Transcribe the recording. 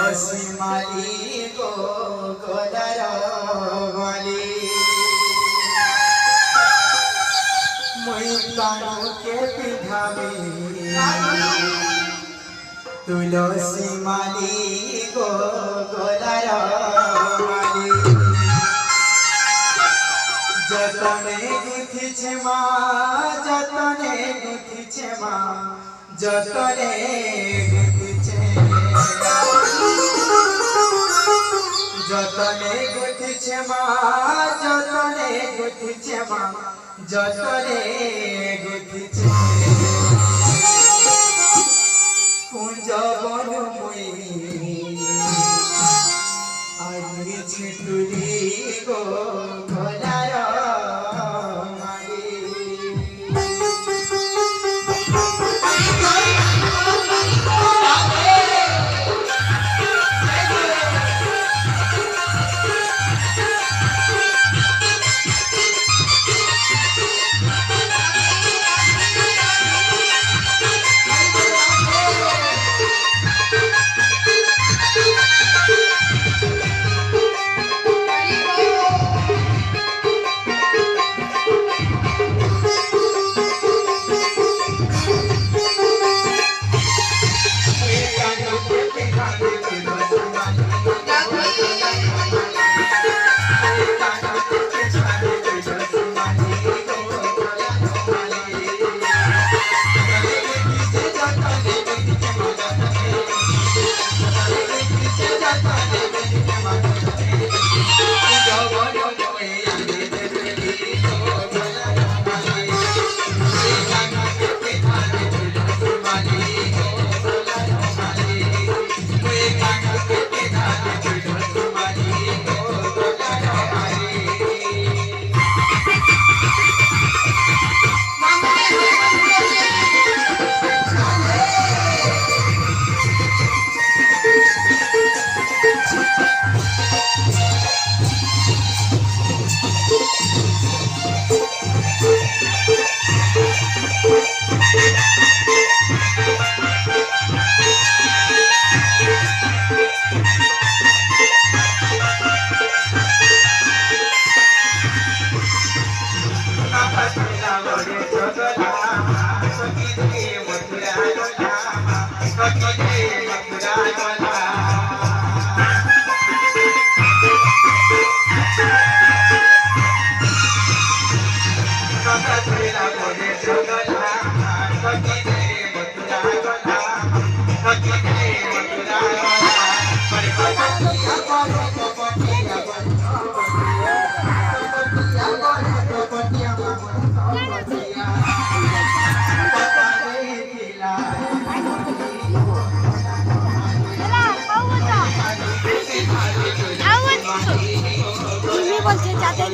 तुलसी माली गो गोदर वाली मुई कानू के पिधावी तुलसी माली गो गोदर वाली जतने गुथिछे मा जतने गुथिछे मा जतने गुथिछे जतने गुथिछे मा जतने गुथिछे मा जतने गुथिछे कुंज बन मुई आगे छिटुली गो गोलार बोलते जाते